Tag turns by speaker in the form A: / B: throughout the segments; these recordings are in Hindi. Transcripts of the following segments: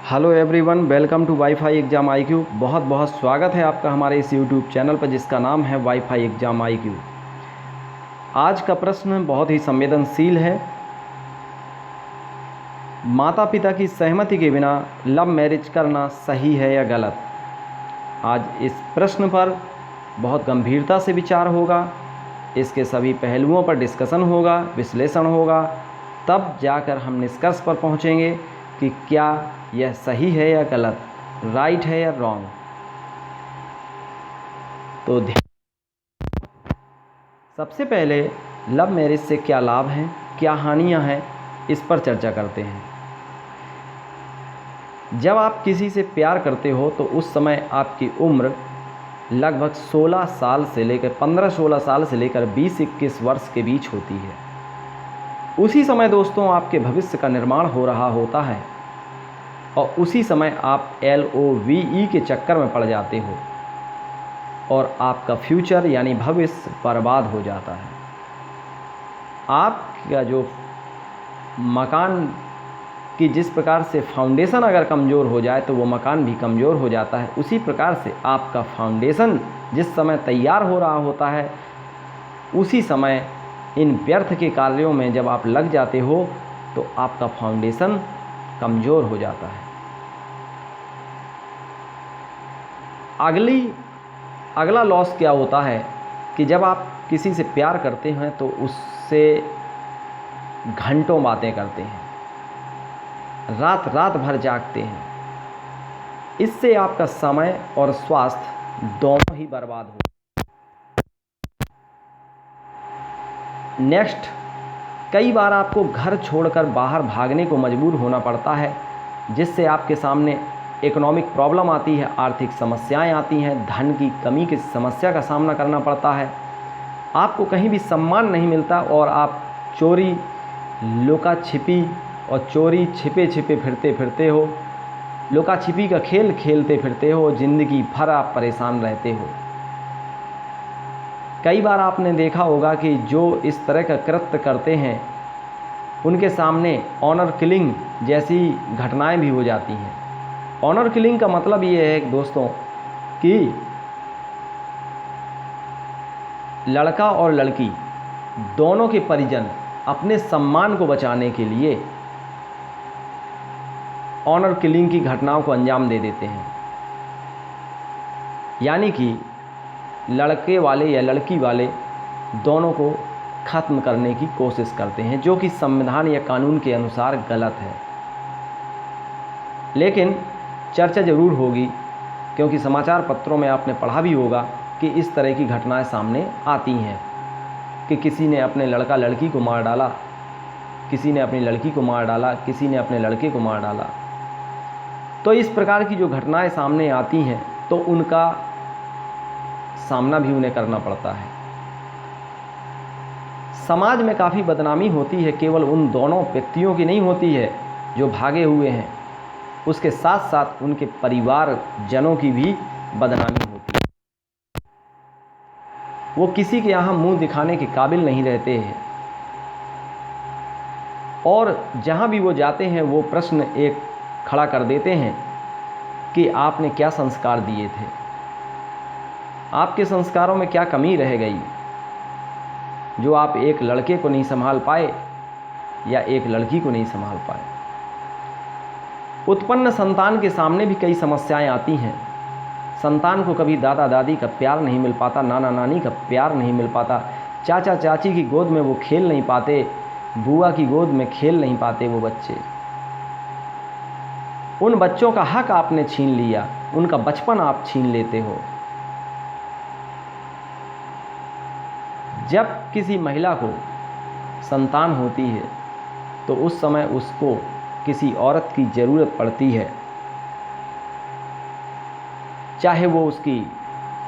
A: Hello everyone, welcome to WiFi exam IQ। बहुत बहुत स्वागत है आपका हमारे इस यूट्यूब चैनल पर जिसका नाम है वाईफाई एग्ज़ाम IQ। आज का प्रश्न बहुत ही संवेदनशील है। माता पिता की सहमति के बिना लव मैरिज करना सही है या गलत? आज इस प्रश्न पर बहुत गंभीरता से विचार होगा, इसके सभी पहलुओं पर डिस्कशन होगा, विश्लेषण होगा, तब जाकर हम निष्कर्ष पर पहुँचेंगे कि क्या यह सही है या गलत, राइट है या रॉन्ग। तो सबसे पहले लव मैरिज से क्या लाभ हैं, क्या हानियां हैं, इस पर चर्चा करते हैं। जब आप किसी से प्यार करते हो तो उस समय आपकी उम्र लगभग 16 साल से लेकर 15-16 साल से लेकर 20-21 वर्ष के बीच होती है। उसी समय दोस्तों आपके भविष्य का निर्माण हो रहा होता है और उसी समय आप LOVE के चक्कर में पड़ जाते हो और आपका फ्यूचर यानी भविष्य बर्बाद हो जाता है। आपका जो मकान की जिस प्रकार से फाउंडेशन अगर कमज़ोर हो जाए तो वो मकान भी कमज़ोर हो जाता है, उसी प्रकार से आपका फाउंडेशन जिस समय तैयार हो रहा होता है उसी समय इन व्यर्थ के कार्यों में जब आप लग जाते हो तो आपका फाउंडेशन कमज़ोर हो जाता है। अगला लॉस क्या होता है कि जब आप किसी से प्यार करते हैं तो उससे घंटों बातें करते हैं, रात रात भर जागते हैं। इससे आपका समय और स्वास्थ्य दोनों ही बर्बाद हो। नेक्स्ट, कई बार आपको घर छोड़कर बाहर भागने को मजबूर होना पड़ता है, जिससे आपके सामने इकोनॉमिक प्रॉब्लम आती है, आर्थिक समस्याएं आती हैं, धन की कमी की समस्या का सामना करना पड़ता है। आपको कहीं भी सम्मान नहीं मिलता और आप चोरी, लुका छिपी और चोरी छिपे छिपे फिरते हो, लुका छिपी का खेल खेलते फिरते हो, ज़िंदगी भर आप परेशान रहते हो। कई बार आपने देखा होगा कि जो इस तरह का कृत्य करते हैं उनके सामने ऑनर किलिंग जैसी घटनाएं भी हो जाती हैं। ऑनर किलिंग का मतलब ये है दोस्तों कि लड़का और लड़की दोनों के परिजन अपने सम्मान को बचाने के लिए ऑनर किलिंग की घटनाओं को अंजाम दे देते हैं। यानी कि लड़के वाले या लड़की वाले दोनों को ख़त्म करने की कोशिश करते हैं, जो कि संविधान या कानून के अनुसार गलत है। लेकिन चर्चा ज़रूर होगी, क्योंकि समाचार पत्रों में आपने पढ़ा भी होगा कि इस तरह की घटनाएं सामने आती हैं कि किसी ने अपने लड़का लड़की को मार डाला, किसी ने अपनी लड़की को मार डाला, किसी ने अपने लड़के को मार डाला। तो इस प्रकार की जो घटनाएं सामने आती हैं तो उनका सामना भी उन्हें करना पड़ता है। समाज में काफ़ी बदनामी होती है, केवल उन दोनों व्यक्तियों की नहीं होती है जो भागे हुए हैं, उसके साथ साथ उनके परिवार जनों की भी बदनामी होती है। वो किसी के यहाँ मुंह दिखाने के काबिल नहीं रहते हैं और जहाँ भी वो जाते हैं वो प्रश्न एक खड़ा कर देते हैं कि आपने क्या संस्कार दिए थे, आपके संस्कारों में क्या कमी रह गई जो आप एक लड़के को नहीं संभाल पाए या एक लड़की को नहीं संभाल पाए। उत्पन्न संतान के सामने भी कई समस्याएं आती हैं। संतान को कभी दादा दादी का प्यार नहीं मिल पाता, नाना नानी का प्यार नहीं मिल पाता, चाचा चाची की गोद में वो खेल नहीं पाते, बुआ की गोद में खेल नहीं पाते वो बच्चे। उन बच्चों का हक आपने छीन लिया, उनका बचपन आप छीन लेते हो। जब किसी महिला को संतान होती है तो उस समय उसको किसी औरत की ज़रूरत पड़ती है, चाहे वो उसकी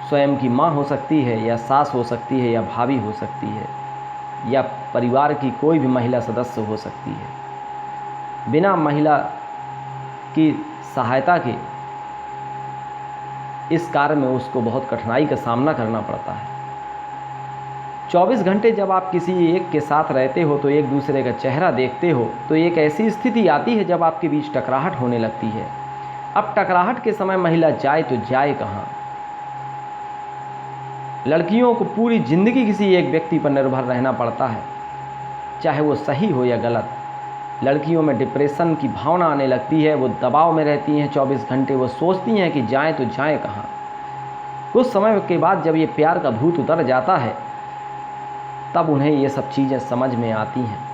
A: स्वयं की माँ हो सकती है या सास हो सकती है या भाभी हो सकती है या परिवार की कोई भी महिला सदस्य हो सकती है। बिना महिला की सहायता के इस कार्य में उसको बहुत कठिनाई का सामना करना पड़ता है। 24 घंटे जब आप किसी एक के साथ रहते हो तो एक दूसरे का चेहरा देखते हो तो एक ऐसी स्थिति आती है जब आपके बीच टकराहट होने लगती है, अब टकराहट के समय महिला जाए तो जाए कहाँ। लड़कियों को पूरी ज़िंदगी किसी एक व्यक्ति पर निर्भर रहना पड़ता है, चाहे वो सही हो या गलत। लड़कियों में डिप्रेशन की भावना आने लगती है, वो दबाव में रहती हैं 24 घंटे। वो सोचती हैं कि जाएं तो जाएं कहाँ। कुछ समय के बाद जब ये प्यार का भूत उतर जाता है, तब उन्हें ये सब चीज़ें समझ में आती हैं।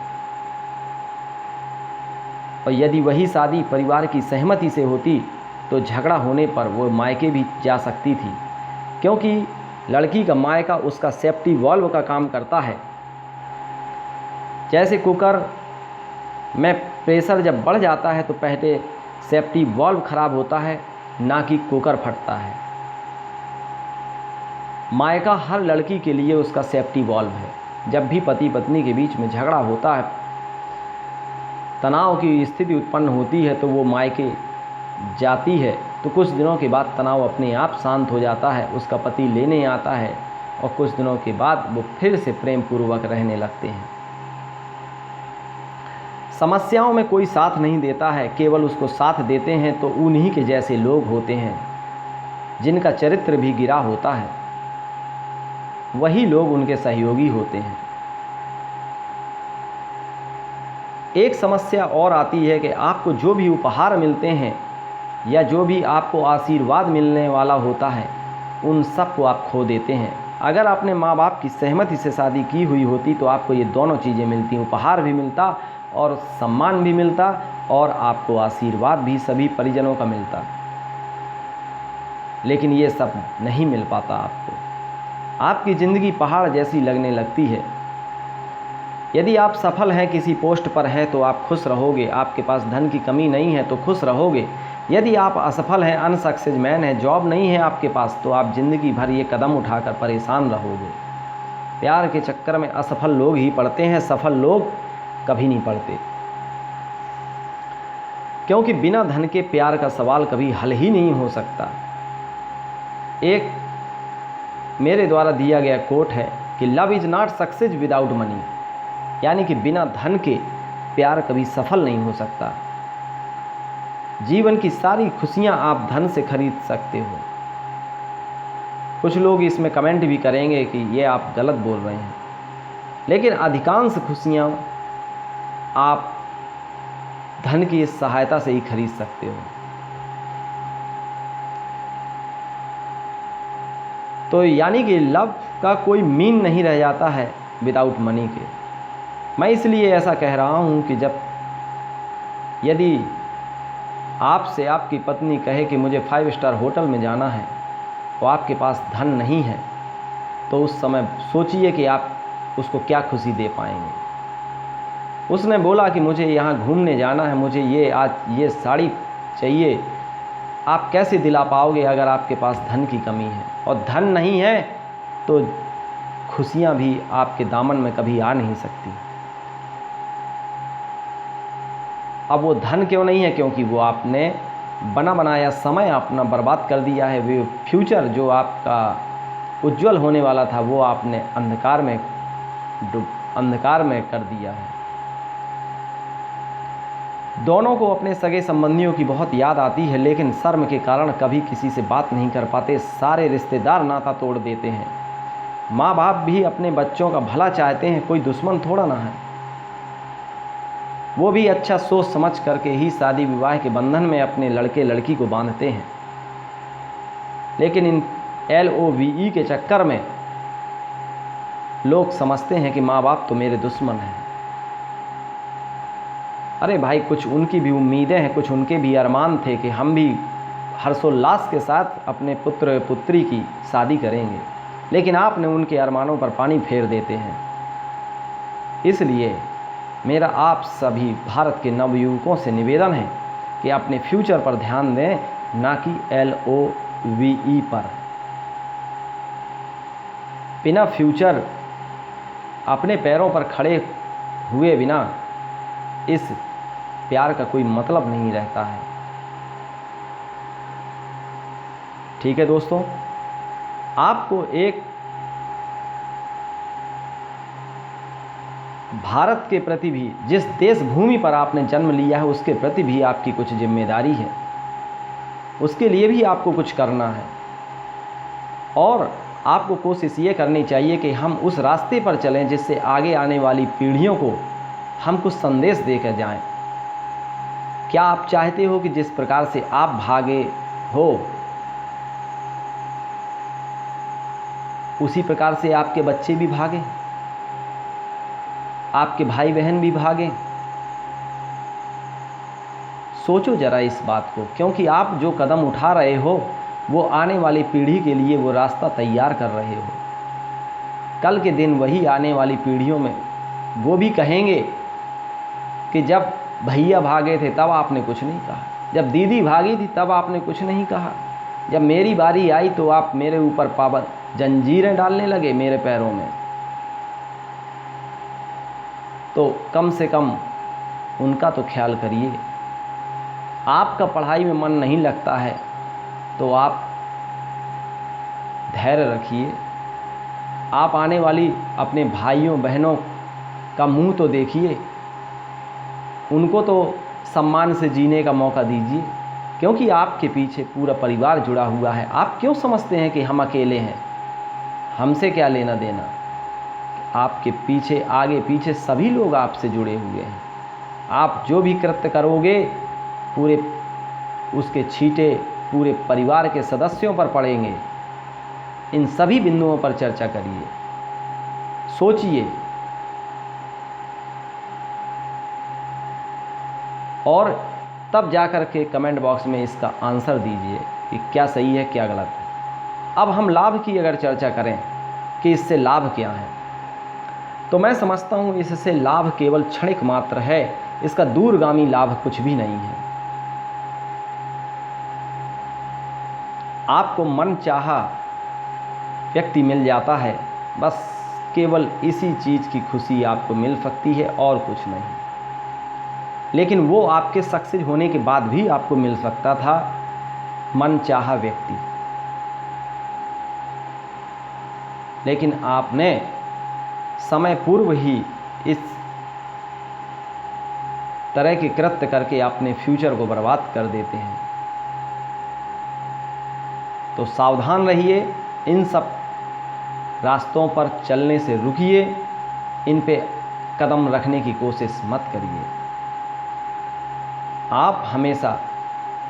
A: और यदि वही शादी परिवार की सहमति से होती तो झगड़ा होने पर वो मायके भी जा सकती थी, क्योंकि लड़की का मायका उसका सेफ्टी वॉल्व का काम करता है। जैसे कुकर में प्रेशर जब बढ़ जाता है तो पहले सेफ्टी वॉल्व खराब होता है, ना कि कुकर फटता है। मायका हर लड़की के लिए उसका सेफ्टी वॉल्व है। जब भी पति पत्नी के बीच में झगड़ा होता है, तनाव की स्थिति उत्पन्न होती है, तो वो मायके जाती है, तो कुछ दिनों के बाद तनाव अपने आप शांत हो जाता है। उसका पति लेने आता है और कुछ दिनों के बाद वो फिर से प्रेम पूर्वक रहने लगते हैं। समस्याओं में कोई साथ नहीं देता है, केवल उसको साथ देते हैं तो उन्हीं के जैसे लोग होते हैं जिनका चरित्र भी गिरा होता है। वही लोग उनके सहयोगी होते हैं। एक समस्या और आती है कि आपको जो भी उपहार मिलते हैं या जो भी आपको आशीर्वाद मिलने वाला होता है, उन सब को आप खो देते हैं। अगर आपने माँ बाप की सहमति से शादी की हुई होती तो आपको ये दोनों चीज़ें मिलती, उपहार भी मिलता और सम्मान भी मिलता, और आपको आशीर्वाद भी सभी परिजनों का मिलता। लेकिन ये सब नहीं मिल पाता आपको। आपकी ज़िंदगी पहाड़ जैसी लगने लगती है। यदि आप सफल हैं, किसी पोस्ट पर हैं, तो आप खुश रहोगे, आपके पास धन की कमी नहीं है तो खुश रहोगे। यदि आप असफल हैं, अनसक्सेस मैन हैं, जॉब नहीं है आपके पास, तो आप ज़िंदगी भर ये कदम उठाकर परेशान रहोगे। प्यार के चक्कर में असफल लोग ही पड़ते हैं, सफल लोग कभी नहीं पड़ते। क्योंकि बिना धन के प्यार का सवाल कभी हल ही नहीं हो सकता। एक मेरे द्वारा दिया गया कोट है कि love is not success without money, यानी कि बिना धन के प्यार कभी सफल नहीं हो सकता। जीवन की सारी खुशियां आप धन से खरीद सकते हो। कुछ लोग इसमें कमेंट भी करेंगे कि ये आप गलत बोल रहे हैं, लेकिन अधिकांश खुशियां आप धन की सहायता से ही खरीद सकते हो। तो यानी कि लव का कोई मीन नहीं रह जाता है विदाउट मनी के। मैं इसलिए ऐसा कह रहा हूँ कि यदि आपसे आपकी पत्नी कहे कि मुझे 5 स्टार होटल में जाना है और आपके पास धन नहीं है, तो उस समय सोचिए कि आप उसको क्या खुशी दे पाएंगे। उसने बोला कि मुझे यहाँ घूमने जाना है, मुझे ये साड़ी चाहिए, आप कैसे दिला पाओगे अगर आपके पास धन की कमी है? और धन नहीं है तो खुशियाँ भी आपके दामन में कभी आ नहीं सकती। अब वो धन क्यों नहीं है? क्योंकि वो आपने बना बनाया समय अपना बर्बाद कर दिया है। वो फ्यूचर जो आपका उज्जवल होने वाला था, वो आपने अंधकार में कर दिया है। दोनों को अपने सगे संबंधियों की बहुत याद आती है, लेकिन शर्म के कारण कभी किसी से बात नहीं कर पाते। सारे रिश्तेदार नाता तोड़ देते हैं। माँ बाप भी अपने बच्चों का भला चाहते हैं, कोई दुश्मन थोड़ा ना है। वो भी अच्छा सोच समझ करके ही शादी विवाह के बंधन में अपने लड़के लड़की को बांधते हैं। लेकिन इन LOVE के चक्कर में लोग समझते हैं कि माँ बाप तो मेरे दुश्मन हैं। अरे भाई, कुछ उनकी भी उम्मीदें हैं, कुछ उनके भी अरमान थे कि हम भी हर्षोल्लास के साथ अपने पुत्र पुत्री की शादी करेंगे, लेकिन आपने उनके अरमानों पर पानी फेर देते हैं। इसलिए मेरा आप सभी भारत के नवयुवकों से निवेदन है कि अपने फ्यूचर पर ध्यान दें, ना कि LOVE पर। बिना फ्यूचर अपने पैरों पर खड़े हुए बिना इस प्यार का कोई मतलब नहीं रहता है। ठीक है दोस्तों, आपको एक भारत के प्रति भी, जिस देश भूमि पर आपने जन्म लिया है उसके प्रति भी आपकी कुछ जिम्मेदारी है। उसके लिए भी आपको कुछ करना है। और आपको कोशिश ये करनी चाहिए कि हम उस रास्ते पर चलें जिससे आगे आने वाली पीढ़ियों को हम कुछ संदेश देकर जाएं। क्या आप चाहते हो कि जिस प्रकार से आप भागे हो उसी प्रकार से आपके बच्चे भी भागें, आपके भाई बहन भी भागें? सोचो ज़रा इस बात को, क्योंकि आप जो कदम उठा रहे हो वो आने वाली पीढ़ी के लिए वो रास्ता तैयार कर रहे हो। कल के दिन वही आने वाली पीढ़ियों में वो भी कहेंगे कि जब भैया भागे थे तब आपने कुछ नहीं कहा, जब दीदी भागी थी तब आपने कुछ नहीं कहा, जब मेरी बारी आई तो आप मेरे ऊपर पाबंद जंजीरें डालने लगे मेरे पैरों में। तो कम से कम उनका तो ख्याल करिए। आपका पढ़ाई में मन नहीं लगता है तो आप धैर्य रखिए। आप आने वाली अपने भाइयों बहनों का मुंह तो देखिए, उनको तो सम्मान से जीने का मौका दीजिए, क्योंकि आपके पीछे पूरा परिवार जुड़ा हुआ है। आप क्यों समझते हैं कि हम अकेले हैं, हमसे क्या लेना देना? आपके पीछे आगे पीछे सभी लोग आपसे जुड़े हुए हैं। आप जो भी कृत्य करोगे पूरे उसके छींटे पूरे परिवार के सदस्यों पर पड़ेंगे। इन सभी बिंदुओं पर चर्चा करिए, सोचिए और तब जाकर के कमेंट बॉक्स में इसका आंसर दीजिए कि क्या सही है क्या गलत है। अब हम लाभ की अगर चर्चा करें कि इससे लाभ क्या है, तो मैं समझता हूँ इससे लाभ केवल क्षणिक मात्र है, इसका दूरगामी लाभ कुछ भी नहीं है। आपको मन चाहा व्यक्ति मिल जाता है, बस केवल इसी चीज़ की खुशी आपको मिल सकती है और कुछ नहीं। लेकिन वो आपके सक्सेस होने के बाद भी आपको मिल सकता था, मन चाहा व्यक्ति। लेकिन आपने समय पूर्व ही इस तरह के कृत्य करके अपने फ्यूचर को बर्बाद कर देते हैं। तो सावधान रहिए, इन सब रास्तों पर चलने से रुकिए, इन पे कदम रखने की कोशिश मत करिए। आप हमेशा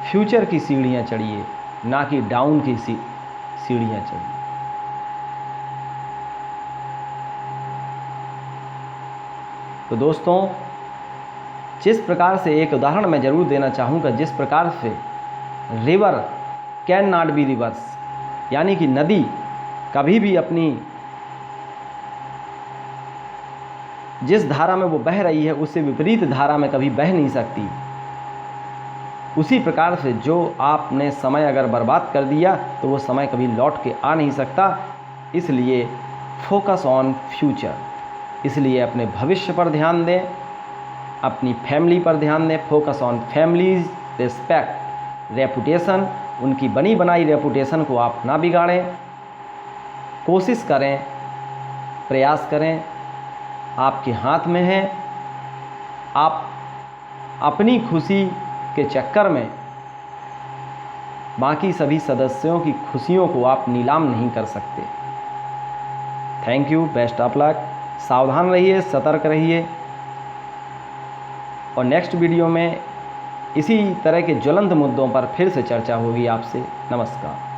A: फ्यूचर की सीढ़ियाँ चढ़िए, ना कि डाउन की सीढ़ियाँ चढ़िए। तो दोस्तों, जिस प्रकार से एक उदाहरण मैं ज़रूर देना चाहूँगा, जिस प्रकार से river can not be reverse, यानी कि नदी कभी भी अपनी जिस धारा में वो बह रही है उससे विपरीत धारा में कभी बह नहीं सकती। उसी प्रकार से जो आपने समय अगर बर्बाद कर दिया तो वो समय कभी लौट के आ नहीं सकता। इसलिए फोकस ऑन फ्यूचर, इसलिए अपने भविष्य पर ध्यान दें, अपनी फैमिली पर ध्यान दें। Focus on families, respect, reputation, उनकी बनी बनाई रेपुटेशन को आप ना बिगाड़ें। कोशिश करें, प्रयास करें, आपके हाथ में है। आप अपनी खुशी के चक्कर में बाकी सभी सदस्यों की खुशियों को आप नीलाम नहीं कर सकते। Thank you, best of luck. सावधान रहिए, सतर्क रहिए और नेक्स्ट वीडियो में इसी तरह के ज्वलंत मुद्दों पर फिर से चर्चा होगी आपसे। नमस्कार।